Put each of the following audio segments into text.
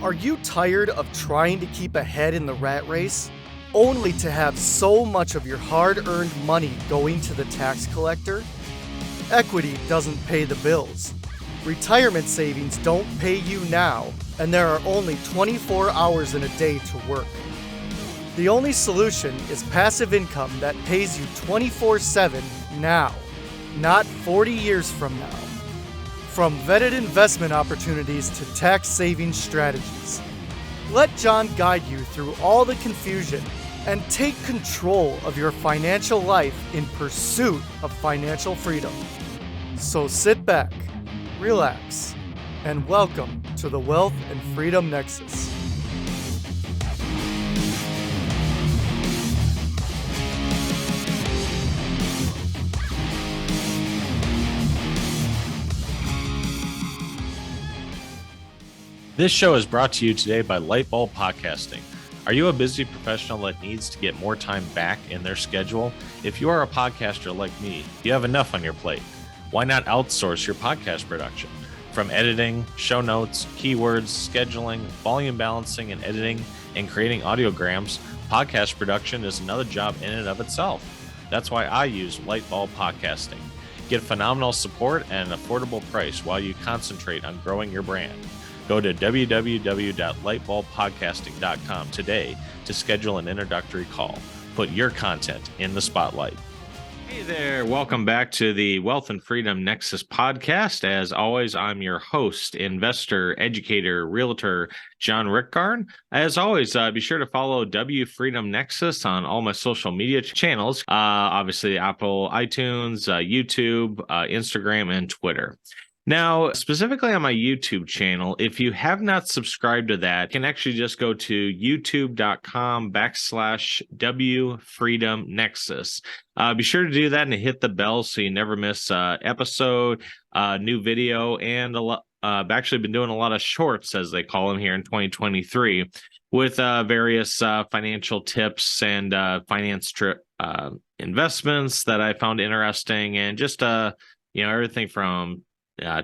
Are you tired of trying to keep ahead in the rat race, only to have so much of your hard-earned money going to the tax collector? Equity doesn't pay the bills. Retirement savings don't pay you now, and there are only 24 hours in a day to work. The only solution is passive income that pays you 24/7 now, not 40 years from now. From vetted investment opportunities to tax savings strategies, let John guide you through all the confusion and take control of your financial life in pursuit of financial freedom. So sit back, relax, and welcome to the Wealth and Freedom Nexus. This show is brought to you today by Lightbulb Podcasting. Are you a busy professional that needs to get more time back in their schedule? If you are a podcaster like me, you have enough on your plate. Why not outsource your podcast production? From editing, show notes, keywords, scheduling, volume balancing, and editing, and creating audiograms, podcast production is another job in and of itself. That's why I use Lightbulb Podcasting. Get phenomenal support at an affordable price while you concentrate on growing your brand. Go to www.lightbulbpodcasting.com today to schedule an introductory call. Put your content in the spotlight. Hey there, welcome back to the Wealth and Freedom Nexus podcast. As always, I'm your host, investor, educator, realtor, John Rickgarn. As always, be sure to follow W Freedom Nexus on all my social media channels, obviously Apple, iTunes, YouTube, Instagram, and Twitter. Now, specifically on my YouTube channel, if you have not subscribed to that, you can actually just go to youtube.com/W Freedom Nexus. Be sure to do that and hit the bell so you never miss an episode, new video, and I've actually been doing a lot of shorts, as they call them here in 2023, with various financial tips and finance investments that I found interesting, and just everything from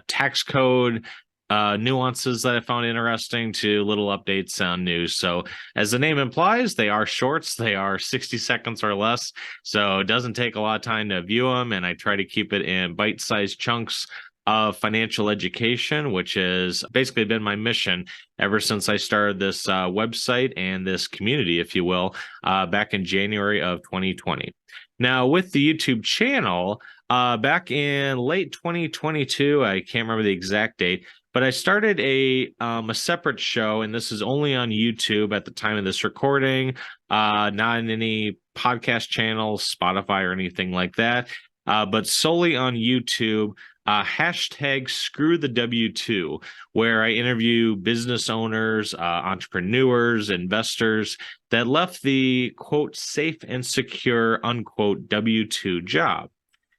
tax code nuances that I found interesting to little updates on news. So as the name implies, they are shorts. They are 60 seconds or less. So it doesn't take a lot of time to view them. And I try to keep it in bite-sized chunks of financial education, which has basically been my mission ever since I started this website and this community, if you will, back in January of 2020. Now, with the YouTube channel, back in late 2022, I can't remember the exact date, but I started a separate show, and this is only on YouTube at the time of this recording, not in any podcast channels, Spotify, or anything like that, but solely on YouTube. Hashtag Screw the W2, where I interview business owners, entrepreneurs, investors that left the, quote, safe and secure, unquote, W2 job.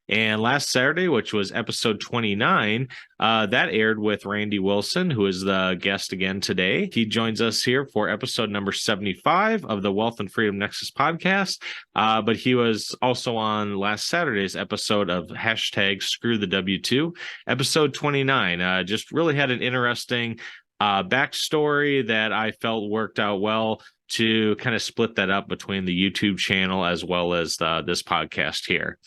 And last Saturday, which was episode 29, that aired with Randy Wilson, who is the guest again today. He joins us here for episode number 75 of the Wealth and Freedom Nexus podcast. But he was also on last Saturday's episode of hashtag Screw the W2, episode 29. Just really had an interesting backstory that I felt worked out well to kind of split that up between the YouTube channel as well as this podcast here.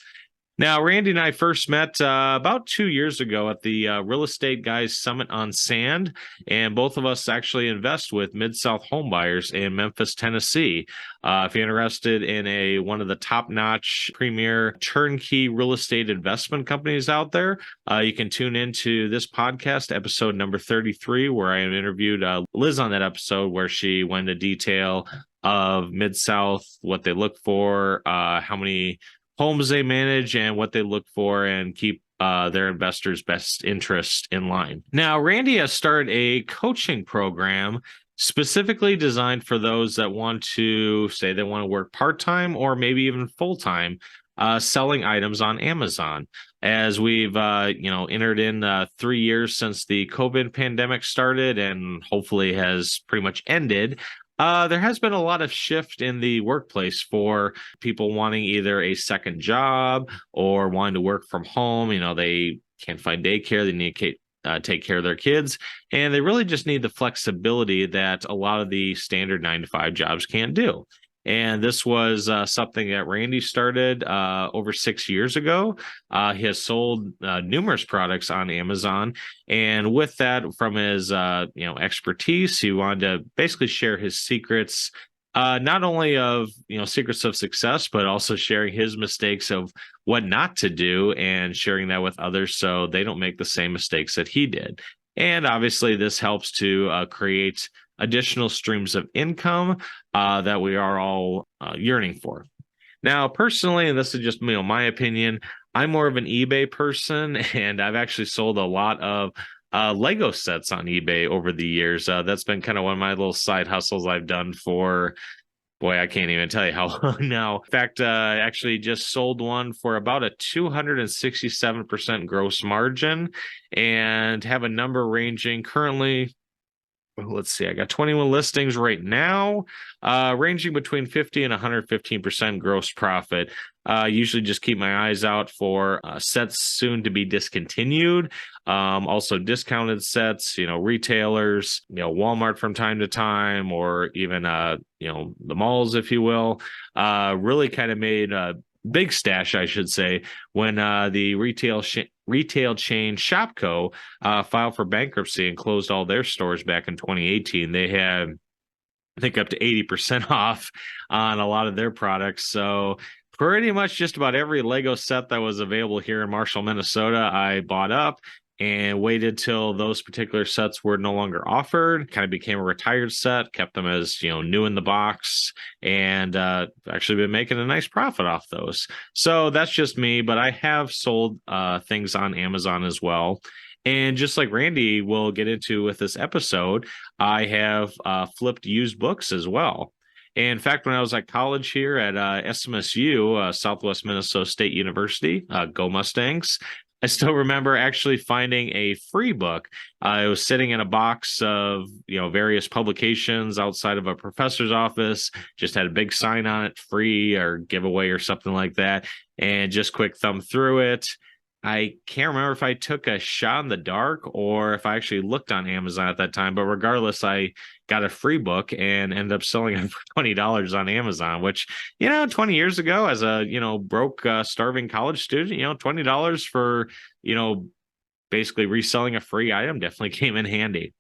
Now, Randy and I first met about 2 years ago at the Real Estate Guys Summit on Sand, and both of us actually invest with Mid-South homebuyers in Memphis, Tennessee. If you're interested in one of the top-notch premier turnkey real estate investment companies out there, you can tune into this podcast, episode number 33, where I interviewed Liz on that episode, where she went into detail of Mid-South, what they look for, how many homes they manage, and what they look for, and keep their investors' best interest in line. Now, Randy has started a coaching program specifically designed for those that want to say they want to work part-time or maybe even full-time selling items on Amazon. As we've entered in 3 years since the COVID pandemic started and hopefully has pretty much ended, there has been a lot of shift in the workplace for people wanting either a second job or wanting to work from home. They can't find daycare. They need take care of their kids, and they really just need the flexibility that a lot of the standard 9 to 5 jobs can't do. And this was something that Randy started over 6 years ago. He has sold numerous products on Amazon, and with that, from his expertise, he wanted to basically share his secrets, not only of secrets of success, but also sharing his mistakes of what not to do and sharing that with others so they don't make the same mistakes that he did. And obviously, this helps to create additional streams of income that we are all yearning for. Now, personally, and this is just my opinion, I'm more of an eBay person, and I've actually sold a lot of Lego sets on eBay over the years. That's been kind of one of my little side hustles I've done for, boy, I can't even tell you how long now. In fact, I actually just sold one for about a 267% gross margin and have a number ranging currently. Let's see, I got 21 listings right now, ranging between 50 and 115% gross profit. Usually just keep my eyes out for sets soon to be discontinued. Also discounted sets, retailers, Walmart from time to time, or even, the malls, if you will, really kind of made a big stash, I should say, when the retail chain Shopko filed for bankruptcy and closed all their stores back in 2018. They had, I think, up to 80% off on a lot of their products. So pretty much just about every Lego set that was available here in Marshall, Minnesota, I bought up and waited till those particular sets were no longer offered. Kind of became a retired set, kept them as new in the box, and actually been making a nice profit off those. So that's just me, but I have sold things on Amazon as well. And just like Randy will get into with this episode, I have flipped used books as well. And in fact, when I was at college here at SMSU, Southwest Minnesota State University, Go Mustangs, I still remember actually finding a free book. It was sitting in a box of, various publications outside of a professor's office, just had a big sign on it, free or giveaway or something like that, and just quick thumb through it. I can't remember if I took a shot in the dark or if I actually looked on Amazon at that time, but regardless, I got a free book and ended up selling it for $20 on Amazon, which, 20 years ago as a, broke, starving college student, $20 for, basically reselling a free item definitely came in handy.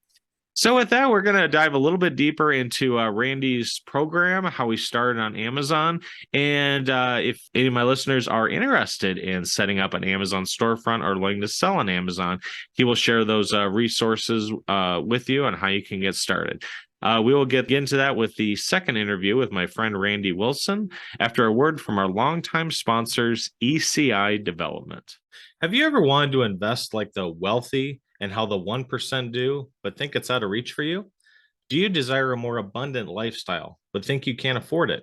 So with that, we're going to dive a little bit deeper into Randy's program, how he started on Amazon. And if any of my listeners are interested in setting up an Amazon storefront or looking to sell on Amazon, he will share those resources with you on how you can get started. We will get into that with the second interview with my friend Randy Wilson after a word from our longtime sponsors, ECI Development. Have you ever wanted to invest like the wealthy and how the 1% do, but think it's out of reach for you? Do you desire a more abundant lifestyle, but think you can't afford it?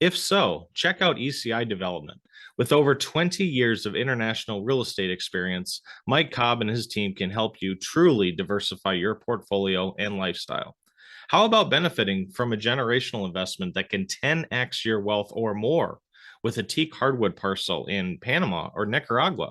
If so, check out ECI Development. With over 20 years of international real estate experience, Mike Cobb and his team can help you truly diversify your portfolio and lifestyle. How about benefiting from a generational investment that can 10x your wealth or more with a teak hardwood parcel in Panama or Nicaragua?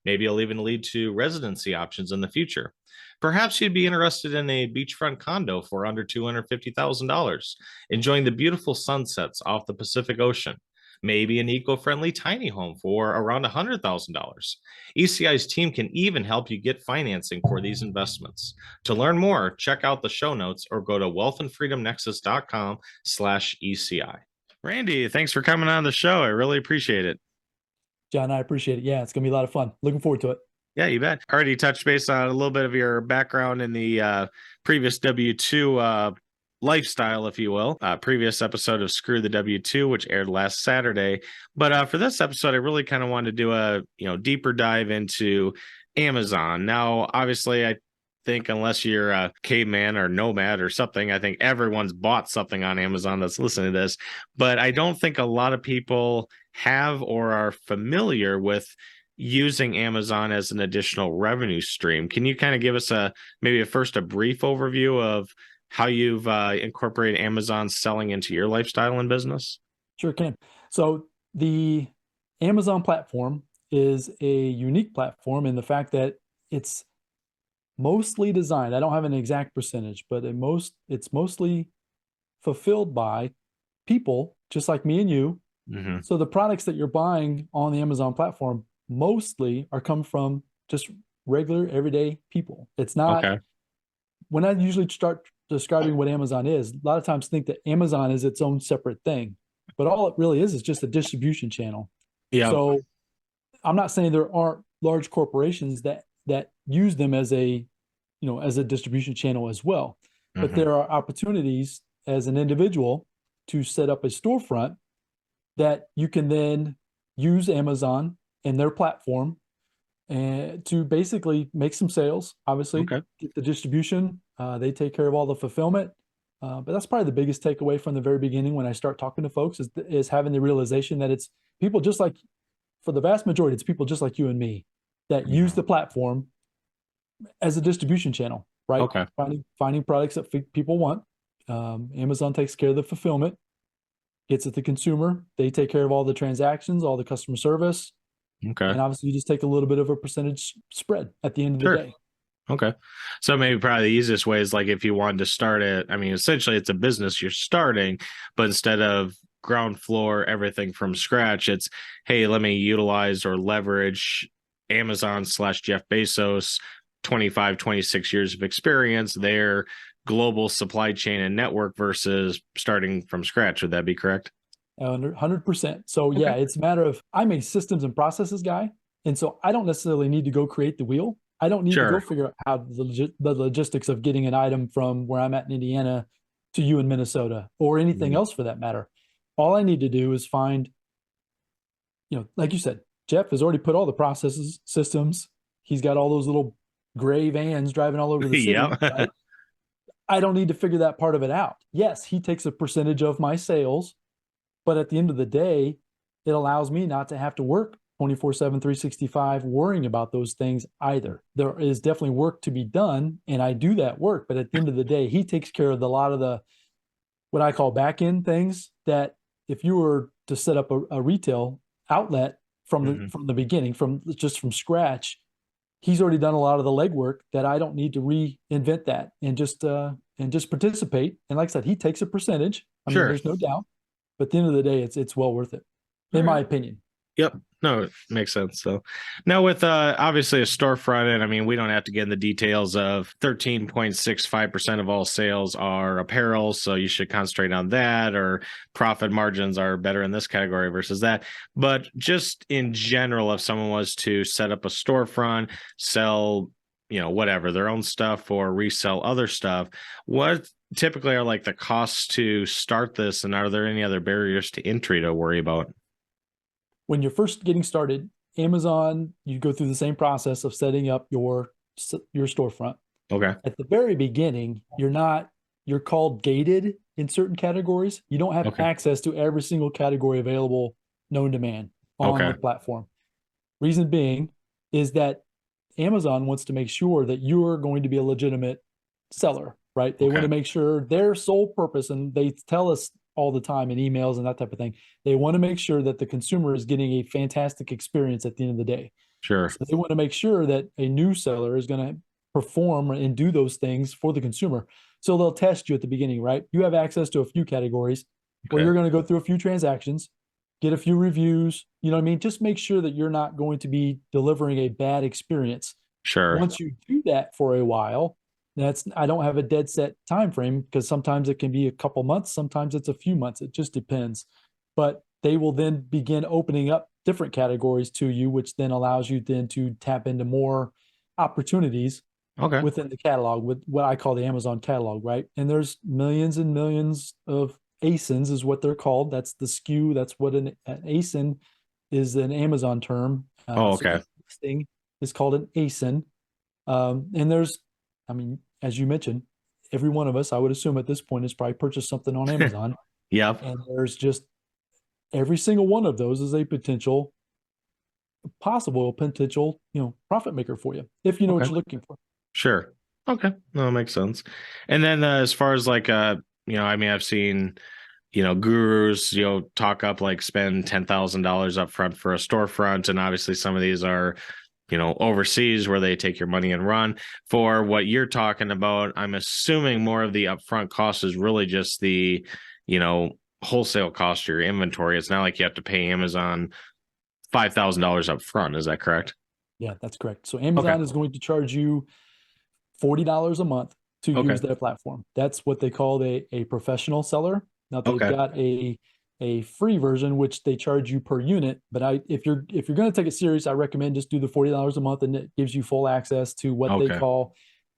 Maybe it'll even lead to residency options in the future. Perhaps you'd be interested in a beachfront condo for under $250,000, enjoying the beautiful sunsets off the Pacific Ocean. Maybe an eco-friendly tiny home for around $100,000. ECI's team can even help you get financing for these investments. To learn more, check out the show notes or go to wealthandfreedomnexus.com/ECI. Randy, thanks for coming on the show. I really appreciate it. John, I appreciate it. Yeah, it's going to be a lot of fun. Looking forward to it. Yeah, you bet. Already touched base on a little bit of your background in the previous W2 lifestyle, if you will. Previous episode of Screw the W2, which aired last Saturday. But for this episode, I really kind of wanted to do a deeper dive into Amazon. Now, obviously, I think unless you're a caveman or nomad or something, I think everyone's bought something on Amazon that's listening to this. But I don't think a lot of people have or are familiar with using Amazon as an additional revenue stream. Can you kind of give us maybe first a brief overview of how you've incorporated Amazon selling into your lifestyle and business? Sure can. So the Amazon platform is a unique platform in the fact that it's mostly designed. I don't have an exact percentage, but it's mostly fulfilled by people just like me and you. Mm-hmm. So the products that you're buying on the Amazon platform mostly are come from just regular everyday people. It's not, Okay. when I usually start describing what Amazon is, a lot of times think that Amazon is its own separate thing, but all it really is just a distribution channel. Yeah. So I'm not saying there aren't large corporations that use them as a distribution channel as well, but Mm-hmm. there are opportunities as an individual to set up a storefront that you can then use Amazon and their platform and to basically make some sales. Obviously, Okay. get the distribution. They take care of all the fulfillment. But that's probably the biggest takeaway from the very beginning when I start talking to folks is having the realization that it's people just like, for the vast majority, it's people just like you and me that use Mhm. the platform as a distribution channel, right? Okay. Finding products that people want. Amazon takes care of the fulfillment, gets it to the consumer. They take care of all the transactions, all the customer service, Okay. and obviously you just take a little bit of a percentage spread at the end of the Sure. day. Okay. So maybe probably the easiest way is like if you wanted to start it, I mean, essentially it's a business you're starting, but instead of ground floor, everything from scratch, it's, hey, let me utilize or leverage Amazon/Jeff Bezos, 25, 26 years of experience, their global supply chain and network versus starting from scratch. Would that be correct? 100%. So yeah, Okay. it's a matter of, I'm a systems and processes guy. And so I don't necessarily need to go create the wheel. I don't need to go Sure. figure out how the logistics of getting an item from where I'm at in Indiana to you in Minnesota or anything Mhm. else for that matter. All I need to do is find, like you said, Jeff has already put all the processes, systems. He's got all those little gray vans driving all over the city, Yeah. right? I don't need to figure that part of it out. Yes, he takes a percentage of my sales, but at the end of the day, it allows me not to have to work 24/7, 365, worrying about those things either. There is definitely work to be done, and I do that work. But at the end of the day, he takes care of a lot of the what I call back end things that if you were to set up a retail outlet from the Mhm. from the beginning, from scratch, he's already done a lot of the legwork that I don't need to reinvent that and just participate. And like I said, he takes a percentage. I mean, Sure. there's no doubt. But at the end of the day, it's well worth it, All in my right. opinion. Yep. No, it makes sense. So now with obviously a storefront, and I mean, we don't have to get in the details of 13.65% of all sales are apparel. So you should concentrate on that, or profit margins are better in this category versus that. But just in general, if someone was to set up a storefront, sell, whatever, their own stuff or resell other stuff, what typically are like the costs to start this? And are there any other barriers to entry to worry about? When you're first getting started, Amazon, you go through the same process of setting up your storefront. Okay. At the very beginning, you're called gated in certain categories. You don't have Okay. access to every single category available known to man on Okay. the platform. Reason being is that Amazon wants to make sure that you're going to be a legitimate seller, right? They want Okay. to make sure their sole purpose, and they tell us all the time in emails and that type of thing, they want to make sure that the consumer is getting a fantastic experience at the end of the day. Sure. So they want to make sure that a new seller is going to perform and do those things for the consumer. So they'll test you at the beginning, right? You have access to a few categories where Okay. you're going to go through a few transactions, get a few reviews, you know what I mean? Just make sure that you're not going to be delivering a bad experience. Sure. Once you do that for a while, I don't have a dead set time frame because sometimes it can be a couple months, sometimes it's a few months. It just depends. But they will then begin opening up different categories to you, which then allows you then to tap into more opportunities Okay. within the catalog with what I call the Amazon catalog, right? And there's millions and millions of ASINs is what they're called. That's the SKU. That's what an ASIN is, an Amazon term. Oh, So okay. each listing is called an ASIN. And I mean, as you mentioned, every one of us, I would assume at this point, has probably purchased something on Amazon. Yep. And there's just every single one of those is a possible potential, profit maker for you if you know what Okay. you're looking for. Sure. Okay. No, that makes sense. And then as far as like I mean, I've seen, gurus, talk up like spend $10,000 up front for a storefront. And obviously some of these are overseas where they take your money and run. For what you're talking about, I'm assuming more of the upfront cost is really just the, wholesale cost of your inventory. It's not like you have to pay Amazon $5,000 up front. Is that correct? Yeah, that's correct. So Amazon is going to charge you $40 a month to use their platform. That's what they call a professional seller. Now they've got a free version which they charge you per unit. But if you're going to take it serious, I recommend just do the $40 a month, and it gives you full access to what they call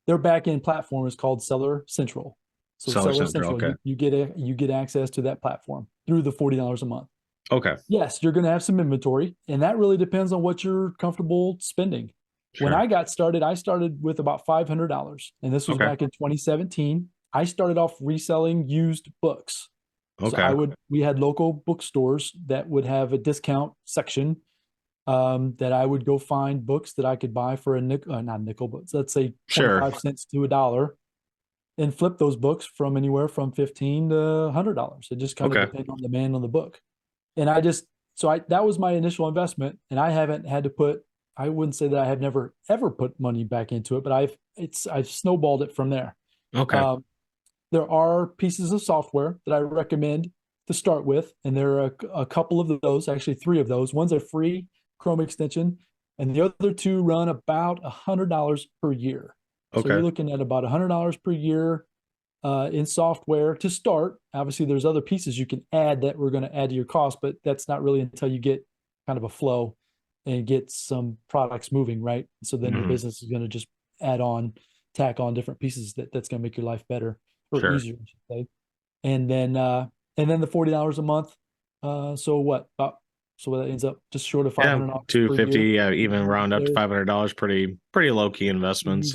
their back-end platform is called Seller Central. So Seller Central, you get access to that platform through the $40 a month. Okay. Yes, you're going to have some inventory, and that really depends on what you're comfortable spending. Sure. When I got started, I started with about $500, and this was back in 2017. I started off reselling used books. Okay. So we had local bookstores that would have a discount section that I would go find books that I could buy for a nickel, not a nickel, but let's say 25 cents to $1, and flip those books from anywhere from $15 to $100. It just kind of depends on the demand on the book. And that was my initial investment, and I haven't had to I wouldn't say that I have never ever put money back into it, but I've snowballed it from there. Okay. There are pieces of software that I recommend to start with, and there are a couple of those, actually 3 of those. One's a free Chrome extension, and the other 2 run about $100 per year. Okay. So you're looking at about $100 per year in software to start. Obviously, there's other pieces you can add that we're going to add to your cost, but that's not really until you get kind of a flow and get some products moving, right? So then your business is going to just tack on different pieces that's going to make your life better or easier, I should say. And then the $40 a month. So that ends up just short of $500. $250, even round up to $500. Pretty low key investment.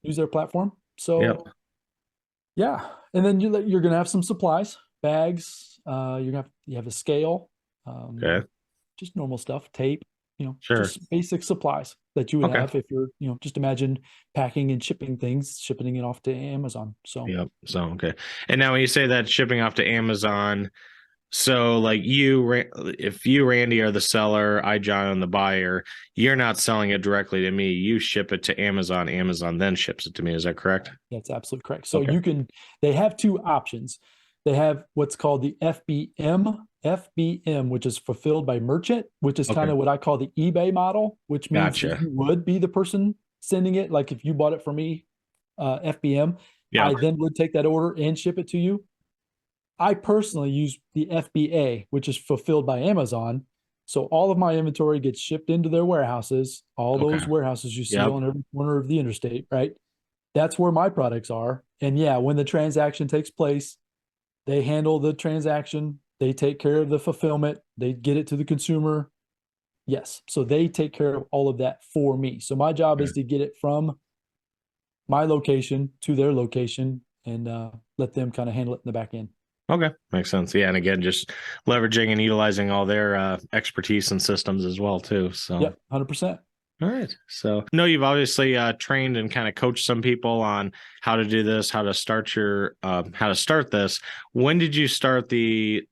Use their platform. So yeah, and then you're going to have some supplies, bags. You have a scale. Just normal stuff, tape. Just basic supplies that you would have if you're, just imagine packing and shipping it off to Amazon. So, And now when you say that shipping off to Amazon, so like if you, Randy, are the seller, I, John, am the buyer, you're not selling it directly to me. You ship it to Amazon. Amazon then ships it to me. Is that correct? That's absolutely correct. So they have 2 options. They have what's called the FBM, which is fulfilled by merchant, which is kind of what I call the eBay model, which means that you would be the person sending it. Like if you bought it from me, FBM, I then would take that order and ship it to you. I personally use the FBA, which is fulfilled by Amazon. So all of my inventory gets shipped into their warehouses, all those warehouses you see on every corner of the interstate, right? That's where my products are. And when the transaction takes place, they handle the transaction. They take care of the fulfillment. They get it to the consumer. Yes. So they take care of all of that for me. So my job is to get it from my location to their location and let them kind of handle it in the back end. Okay. Makes sense. Yeah. And again, just leveraging and utilizing all their expertise and systems as well, too. So, yep, 100%. All right. So, no, you've obviously trained and kind of coached some people on how to do this, how to start this. When did you start the,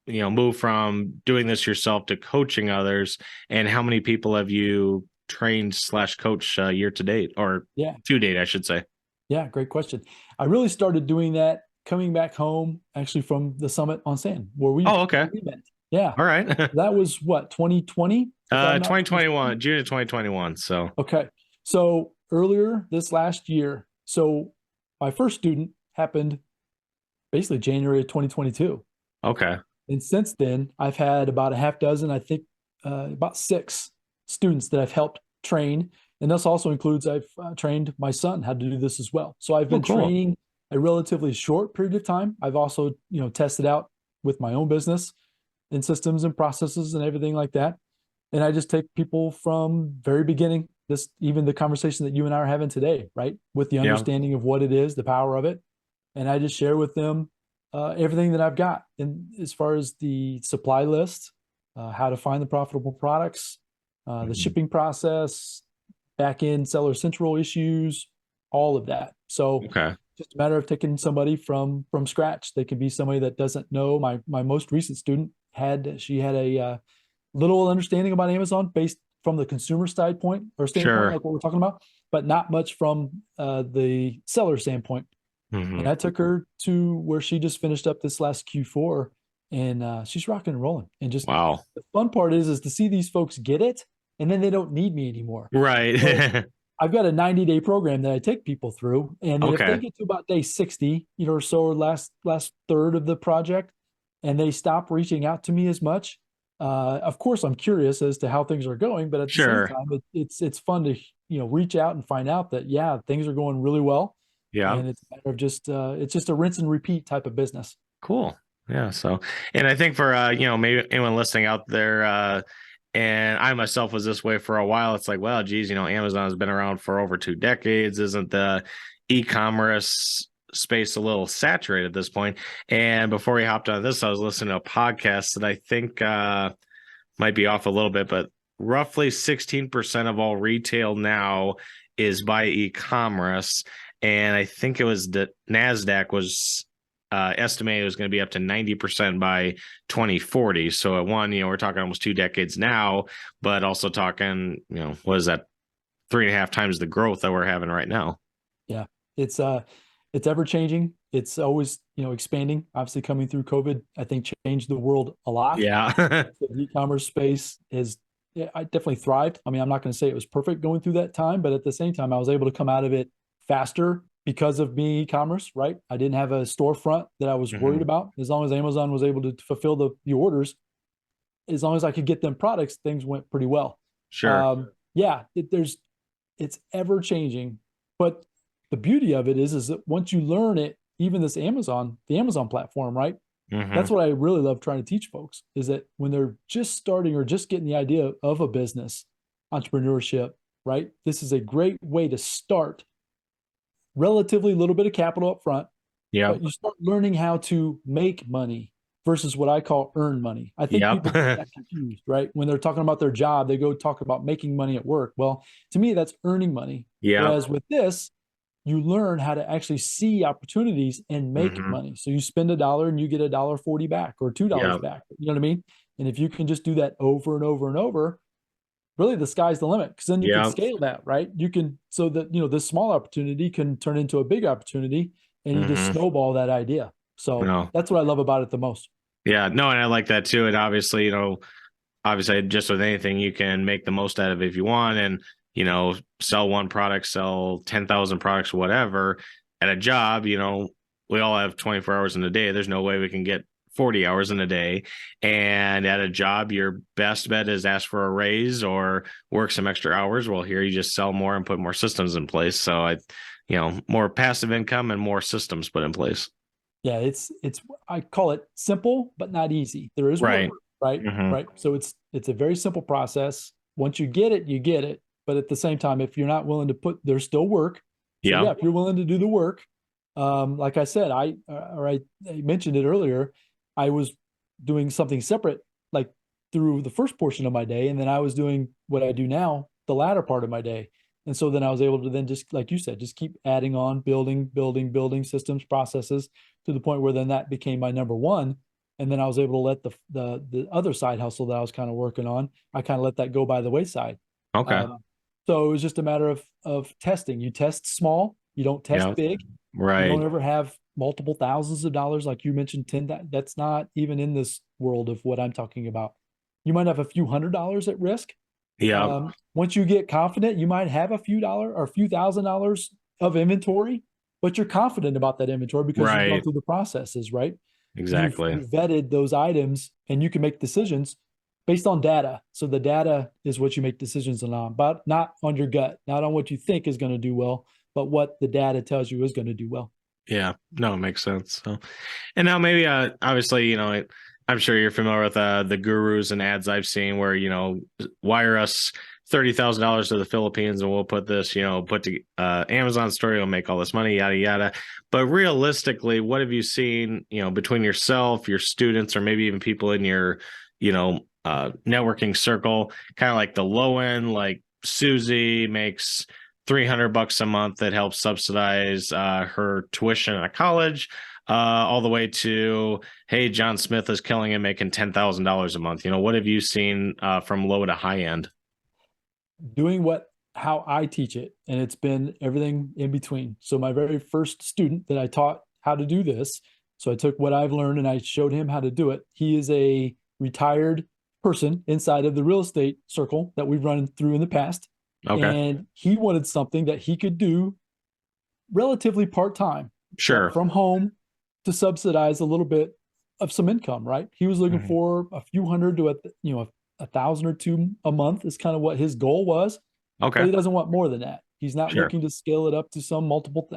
move from doing this yourself to coaching others? And how many people have you trained / coach year to date, or to date, I should say? Yeah. Great question. I really started doing that coming back home, actually from the summit on sand where we met. Yeah. All right. That was what, 2020? 2021, June of 2021. So, So earlier this last year, so my first student happened basically January of 2022. Okay. And since then I've had about a half dozen, I think about 6 students that I've helped train. And this also includes, I've trained my son how to do this as well. So I've been training a relatively short period of time. I've also, tested out with my own business and systems and processes and everything like that. And I just take people from very beginning, even the conversation that you and I are having today, right? With the understanding of what it is, the power of it. And I just share with them everything that I've got. And as far as the supply list, how to find the profitable products, the shipping process, back end Seller Central issues, all of that. So just a matter of taking somebody from scratch. They can be somebody that doesn't know. My most recent student had a little understanding about Amazon based from the consumer standpoint Sure. like what we're talking about, but not much from the seller standpoint. Mm-hmm. And I took her to where she just finished up this last Q4, and she's rocking and rolling. And just Wow. the fun part is to see these folks get it, and then they don't need me anymore. Right. So I've got a 90-day program that I take people through, and then if they Okay. get to about day 60, or so, or last third of the project, and they stop reaching out to me as much, of course I'm curious as to how things are going, but at the same Sure. time, it's fun to reach out and find out that things are going really well, Yeah. and it's a matter of just it's just a rinse and repeat type of business. Cool. Yeah. So, and I think for, maybe anyone listening out there, and I myself was this way for a while. It's like, well, geez, Amazon has been around for over 2 decades. Isn't the e-commerce space a little saturated at this point? And before we hopped on this, I was listening to a podcast that I think might be off a little bit, but roughly 16% of all retail now is by e-commerce. And I think it was the NASDAQ was estimated it was going to be up to 90% by 2040. So at one, we're talking almost 2 decades now, but also talking, what is that? 3.5 times the growth that we're having right now. Yeah, it's ever changing. It's always expanding. Obviously, coming through COVID, I think changed the world a lot. Yeah. The e-commerce space I definitely thrived. I mean, I'm not going to say it was perfect going through that time, but at the same time, I was able to come out of it faster because of being e-commerce, right? I didn't have a storefront that I was worried about. As long as Amazon was able to fulfill the orders, as long as I could get them products, things went pretty well. Sure. It's ever changing, but the beauty of it is that once you learn it, even the Amazon platform, right? That's what I really love trying to teach folks, is that when they're just starting or just getting the idea of a business, entrepreneurship, right? This is a great way to start. Relatively little bit of capital up front, but you start learning how to make money versus what I call earn money. I think people get that confused, right? When they're talking about their job, they go talk about making money at work. Well, to me, that's earning money. Whereas with this, you learn how to actually see opportunities and make money. So you spend $1 and you get $1.40 back or $2 back. You know what I mean? And if you can just do that over and over and over, really the sky's the limit, because then you can scale that, right? You can, so that, this small opportunity can turn into a big opportunity, and you just snowball that idea. So that's what I love about it the most. Yeah, no, and I like that too. And obviously, just with anything, you can make the most out of it if you want, and sell one product, sell 10,000 products, whatever. At a job, we all have 24 hours in a day. There's no way we can get 40 hours in a day. And at a job, your best bet is ask for a raise or work some extra hours. Well, here you just sell more and put more systems in place. So more passive income and more systems put in place. Yeah, it's I call it simple but not easy. There is work, right? Right. So it's a very simple process. Once you get it, you get it. But at the same time, if you're not willing to there's still work. So if you're willing to do the work, like I said, I mentioned it earlier, I was doing something separate, like through the first portion of my day, and then I was doing what I do now, the latter part of my day. And so then I was able to then just, like you said, just keep adding on, building systems, processes, to the point where then that became my number one. And then I was able to let the other side hustle that I was kind of working on, I kind of let that go by the wayside. Okay. So it was just a matter of testing. You test small, you don't test big. Right. You don't ever have multiple thousands of dollars, like you mentioned, that's not even in this world of what I'm talking about. You might have a few $100s at risk. Yeah. Once you get confident, you might have a few $1,000 or a few $1,000s of inventory, but you're confident about that inventory because you've gone through the processes, right? Exactly. You've vetted those items, and you can make decisions based on data. So the data is what you make decisions on, but not on your gut, not on what you think is going to do well, but what the data tells you is going to do well. Yeah, no, it makes sense. So, and now maybe, obviously, I'm sure you're familiar with the gurus and ads I've seen where, wire us $30,000 to the Philippines and we'll put this, put to Amazon store, you'll make all this money, yada, yada. But realistically, what have you seen, between yourself, your students, or maybe even people in your, networking circle, kind of like the low end, like Susie makes $300 a month that helps subsidize her tuition at college, all the way to, hey, John Smith is killing and making $10,000 a month. What have you seen from low to high end? doing how I teach it, and it's been everything in between. So my very first student that I taught how to do this, so I took what I've learned and I showed him how to do it. He is a retired person inside of the real estate circle that we've run through in the past. Okay. And he wanted something that he could do relatively part-time, Sure. from home, to subsidize a little bit of some income, right? He was looking for a few hundred to a thousand or two a month is kind of what his goal was. Okay. But he doesn't want more than that. He's not Sure. looking to scale it up to some multiple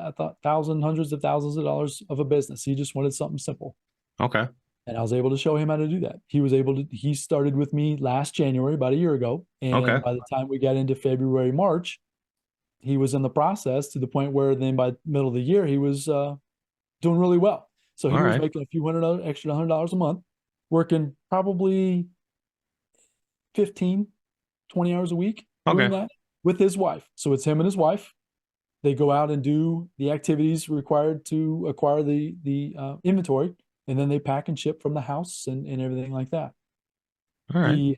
thousand, hundreds of thousands of dollars of a business. He just wanted something simple. Okay. And I was able to show him how to do that. He started with me last January, about a year ago. And Okay. by the time we got into February, March, he was in the process to the point where then by middle of the year, he was doing really well. So he was making a few extra $100 a month, working probably 15, 20 hours a week doing that with his wife. So it's him and his wife. They go out and do the activities required to acquire the inventory, and then they pack and ship from the house and everything like that. The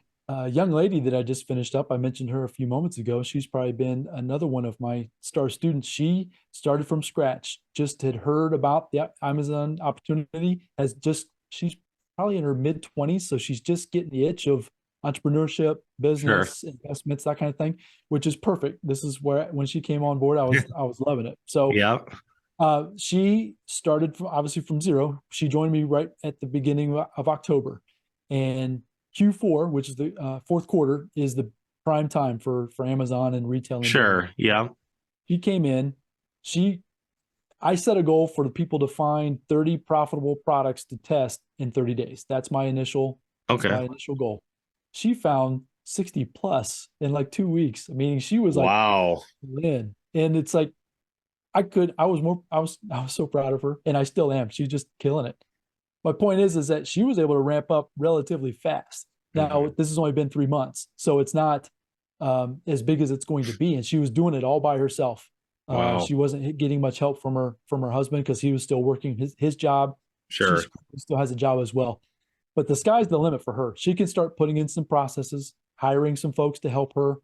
young lady that I just finished up, I mentioned her a few moments ago. She's probably been another one of my star students. She started from scratch, just had heard about the Amazon opportunity, she's probably in her mid-20s, so she's just getting the itch of entrepreneurship, business, investments, that kind of thing, which is perfect. This is where, when she came on board, I was loving it. So she started obviously from zero. She joined me right at the beginning of October, and Q4, which is the fourth quarter, is the prime time for Amazon and retail. Sure. Yeah. She came in. I set a goal for the people to find 30 profitable products to test in 30 days. That's my initial goal. She found 60 plus in like 2 weeks. I mean, she was like, wow. In. And it's like, I was so proud of her, and I still am. She's just killing it. My point is that she was able to ramp up relatively fast. Now, this has only been 3 months, so it's not as big as it's going to be. And she was doing it all by herself. Wow. She wasn't getting much help from her husband because he was still working his job. Sure. She still has a job as well. But the sky's the limit for her. She can start putting in some processes, hiring some folks to help her.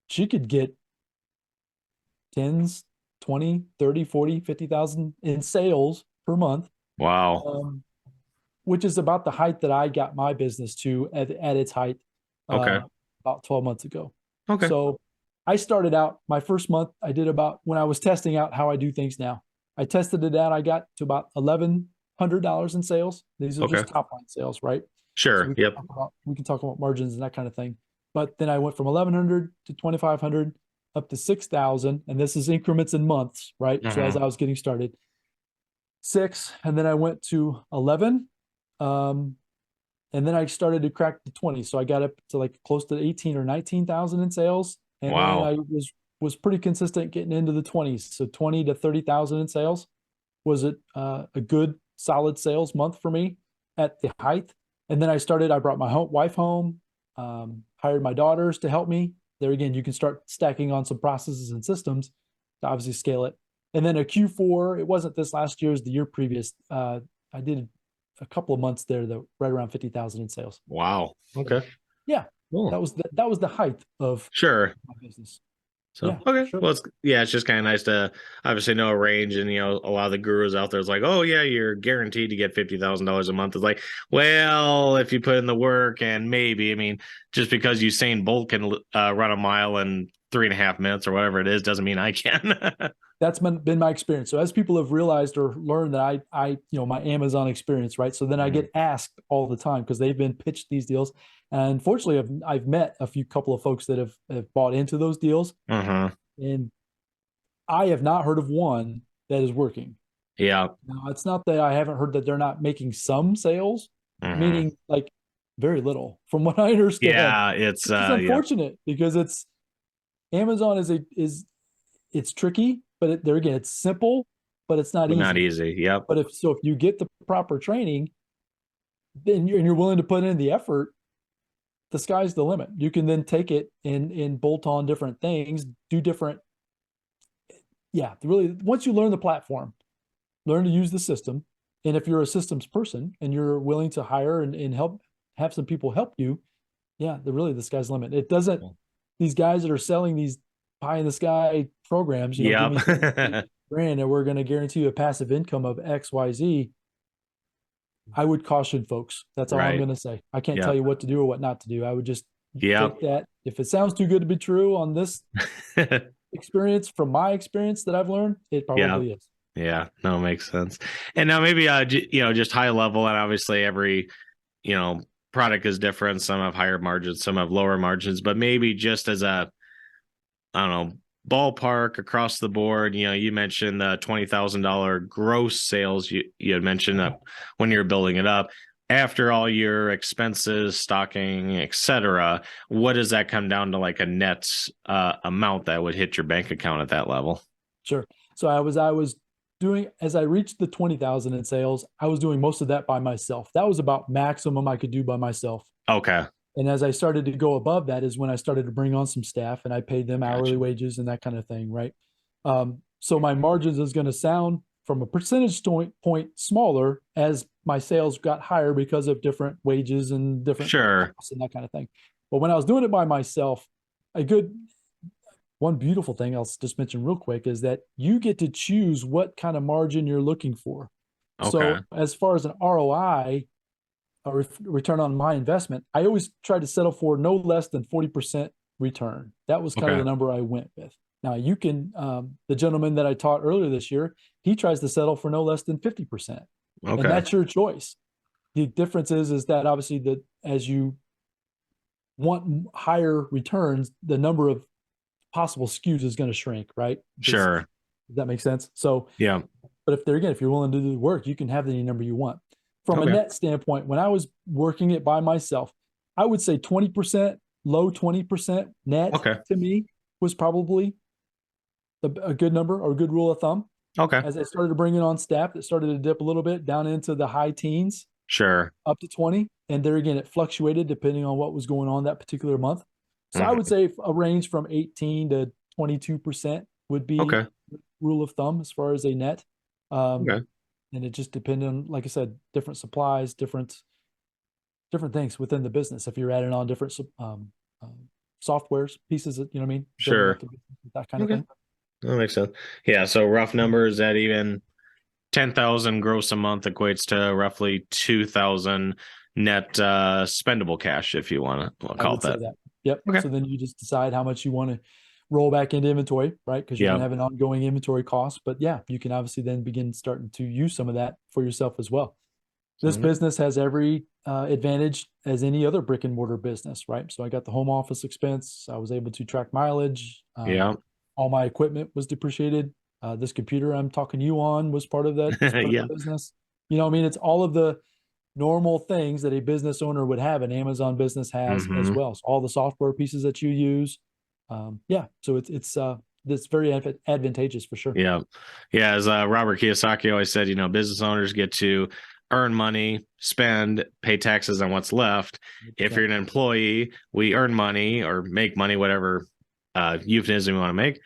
She could get tens, 20, 30, 40, 50,000 in sales per month. Wow. Which is about the height that I got my business to at its height about 12 months ago. Okay. So I started out my first month, I did about, when I was testing out how I do things now, I tested it out. I got to about $1,100 in sales. These are just top line sales, right? Sure. So we can talk about margins and that kind of thing. But then I went from 1,100 to 2,500 up to 6,000. And this is increments in months, right? So as I was getting started, 6, and then I went to 11. And then I started to crack the 20. So I got up to like close to 18 or 19,000 in sales. And then I was pretty consistent getting into the 20s. So 20 to 30,000 in sales was a good solid sales month for me at the height. And then I brought my wife home, hired my daughters to help me. There again, you can start stacking on some processes and systems to obviously scale it. And then a Q4, it wasn't this last year, it was the year previous. I did a couple of months there, right around 50,000 in sales. Wow. Okay. Yeah. Cool. That was the height of my business. So, well, it's just kind of nice to obviously know a range, and, a lot of the gurus out there is like, oh yeah, you're guaranteed to get $50,000 a month. It's like, well, if you put in the work, and maybe, I mean, just because Usain Bolt can run a mile in 3.5 minutes or whatever it is, doesn't mean I can. That's been my experience. So as people have realized or learned that I my Amazon experience, right? So then I get asked all the time because they've been pitched these deals. And unfortunately, I've met a couple of folks that have bought into those deals. And I have not heard of one that is working. Yeah. Now, it's not that I haven't heard that they're not making some sales, meaning like very little from what I understand. Yeah, it's unfortunate because Amazon is it's tricky. But there again, it's simple, but it's not easy. Not easy. Yep. But if you get the proper training, then you're willing to put in the effort, the sky's the limit. You can then take it and bolt on different things, do different. Yeah, really, once you learn the platform, learn to use the system. And if you're a systems person and you're willing to hire and help, have some people help you, yeah, the sky's the limit. It doesn't these guys that are selling these pie in the sky programs, you know, give me Yep. grand and we're going to guarantee you a passive income of XYZ. I would caution folks. That's all I'm Right. going to say. I can't tell Yep. you what to do or what not to do. I would just Yep. take that. If it sounds too good to be true on this experience, from my experience that I've learned, it Yeah. probably is. Yeah. No, makes sense. And now maybe, you know, just high level, and obviously every, you know, product is different. Some have higher margins, some have lower margins, but maybe just as a, I don't know, ballpark across the board. You know, you mentioned the $20,000 gross sales. You had mentioned that when you're building it up, after all your expenses, stocking, etc., what does that come down to, like a net amount that would hit your bank account at that level? Sure. So I was doing, as I reached the 20,000 in sales, I was doing most of that by myself. That was about maximum I could do by myself. Okay. And as I started to go above that is when I started to bring on some staff and I paid them hourly Gotcha. wages and that kind of thing, right? So my margins is going to sound from a percentage point smaller as my sales got higher because of different wages and different Sure. costs and that kind of thing. But when I was doing it by myself, one beautiful thing I'll just mention real quick is that you get to choose what kind of margin you're looking for. Okay. So as far as an ROI, a return on my investment, I always try to settle for no less than 40% return. That was kind of the number I went with. Now you can, the gentleman that I taught earlier this year, he tries to settle for no less than 50%. And that's your choice. The difference is that obviously that as you want higher returns, the number of possible SKUs is going to shrink, right? Sure. Does that make sense? So yeah. But if you're willing to do the work, you can have any number you want. From a net standpoint, when I was working it by myself, I would say 20%, low 20% net to me was probably a good number or a good rule of thumb. Okay. As I started to bring it on staff, it started to dip a little bit down into the high teens. Sure. Up to 20. And there again, it fluctuated depending on what was going on that particular month. So I would say a range from 18 to 22% would be rule of thumb as far as a net. And it just depended on, like I said, different supplies, different things within the business. If you're adding on different softwares, pieces, you know what I mean? Sure. That kind of thing. That makes sense. Yeah. So rough numbers, that even 10,000 gross a month equates to roughly 2,000 net spendable cash, if you want to call it that. Yep. So then you just decide how much you want to roll back into inventory, right? Because you're going to have an ongoing inventory cost. But yeah, you can obviously then begin starting to use some of that for yourself as well. This business has every advantage as any other brick and mortar business, right? So I got the home office expense. I was able to track mileage. All my equipment was depreciated. This computer I'm talking to you on was part of that of the business. You know what I mean? It's all of the normal things that a business owner would have, an Amazon business has as well. So all the software pieces that you use. So it's very advantageous for sure. As Robert Kiyosaki always said, you know, business owners get to earn money, spend, pay taxes on what's left. If you're an employee, we earn money or make money, whatever euphemism you want to make,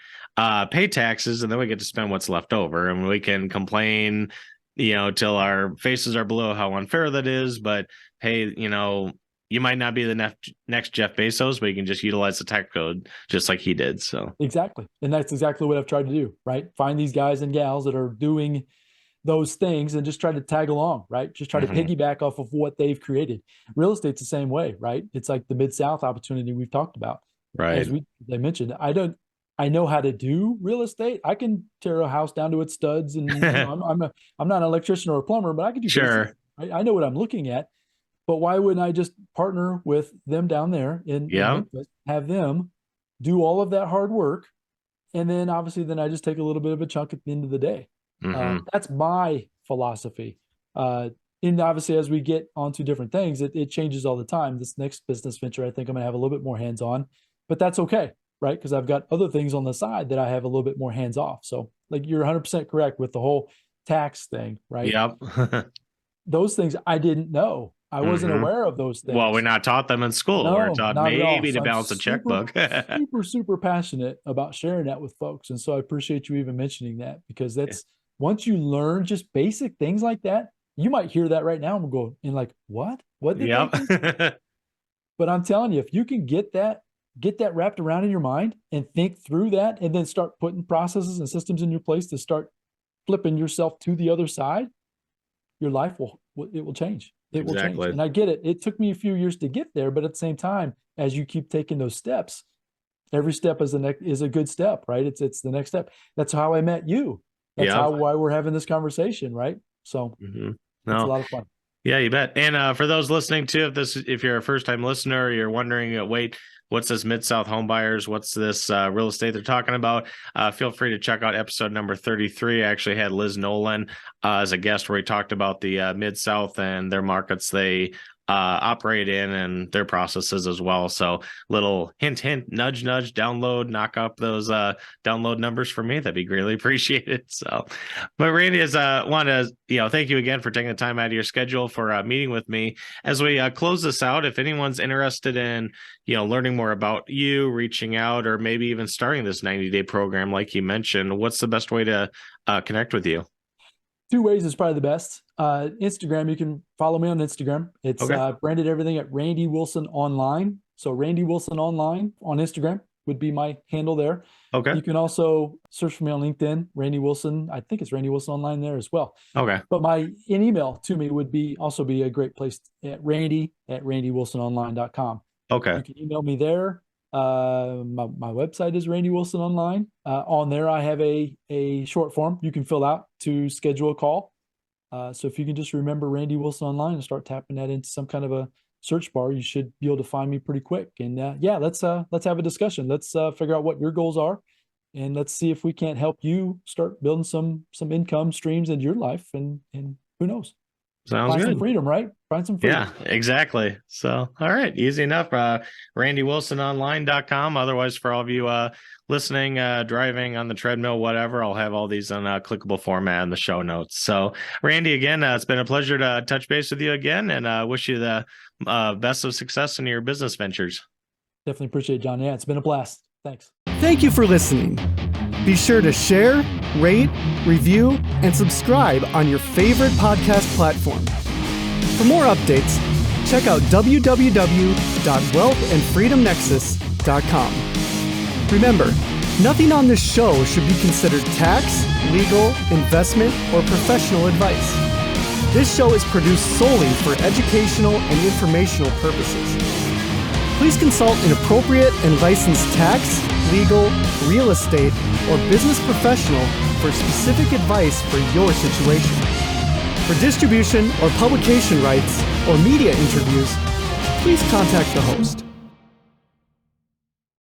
pay taxes, and then we get to spend what's left over, and we can complain, you know, till our faces are blue how unfair that is. But hey, you know, you might not be the next Jeff Bezos, but you can just utilize the tech code just like he did. So exactly. And that's exactly what I've tried to do, right? Find these guys and gals that are doing those things and just try to tag along, right? Just try to piggyback off of what they've created. Real estate's the same way, right? It's like the Mid-South opportunity we've talked about. Right. As I mentioned, I know how to do real estate. I can tear a house down to its studs, and you know, I'm not an electrician or a plumber, but I can do basics, right? I know what I'm looking at. But why wouldn't I just partner with them down there in Memphis, have them do all of that hard work, and then obviously then I just take a little bit of a chunk at the end of the day. That's my philosophy. And obviously as we get onto different things, it changes all the time. This next business venture, I think I'm going to have a little bit more hands-on, but that's okay, right? Because I've got other things on the side that I have a little bit more hands-off. So like you're 100% correct with the whole tax thing, right? Those things I didn't know. I wasn't aware of those things. Well, we're not taught them in school. No, we're taught maybe to balance a checkbook. super passionate about sharing that with folks. And so I appreciate you even mentioning that, because that's once you learn just basic things like that, you might hear that right now and go in like, what? What did they do? But I'm telling you, if you can get that get that wrapped around in your mind and think through that, and then start putting processes and systems in your place to start flipping yourself to the other side, your life will change. It will change. And I get it. It took me a few years to get there, but at the same time, as you keep taking those steps, every step is a good step, right? It's the next step. That's how I met you. That's why we're having this conversation, right? So it's a lot of fun. Yeah, you bet. And for those listening too, if you're a first-time listener, you're wondering, wait, what's this Mid-South home buyers? What's this real estate they're talking about? Feel free to check out episode number 33. I actually had Liz Nolan as a guest where we talked about the Mid-South and their markets they operate in and their processes as well. So little hint, nudge, download, knock up those download numbers for me. That'd be greatly appreciated. So, but Randy, want to, thank you again for taking the time out of your schedule for meeting with me. As we close this out, if anyone's interested in, learning more about you, reaching out, or maybe even starting this 90-day program, like you mentioned, what's the best way to connect with you? 2 ways is probably the best. Instagram, you can follow me on Instagram. It's branded everything at Randy Wilson Online. So Randy Wilson Online on Instagram would be my handle there. Okay. You can also search for me on LinkedIn, Randy Wilson. I think it's Randy Wilson Online there as well. Okay. But an email to me would also be a great place at randy@randywilsononline.com. Okay. You can email me there. My website is Randy Wilson Online. On there, I have a short form you can fill out to schedule a call. So if you can just remember Randy Wilson Online and start tapping that into some kind of a search bar, you should be able to find me pretty quick. And let's have a discussion. Let's figure out what your goals are, and let's see if we can't help you start building some income streams into your life. And who knows? Sounds good. Find some freedom, right? Find some freedom. Yeah, exactly. So, all right. Easy enough. RandyWilsonOnline.com. Otherwise, for all of you listening, driving on the treadmill, whatever, I'll have all these on a clickable format in the show notes. So, Randy, again, it's been a pleasure to touch base with you again, and wish you the best of success in your business ventures. Definitely appreciate it, John. Yeah, it's been a blast. Thanks. Thank you for listening. Be sure to share, rate, review, and subscribe on your favorite podcast platform. For more updates, check out www.wealthandfreedomnexus.com. Remember, nothing on this show should be considered tax, legal, investment, or professional advice. This show is produced solely for educational and informational purposes. Please consult an appropriate and licensed tax, legal, real estate, or business professional for specific advice for your situation. For distribution or publication rights or media interviews, please contact the host.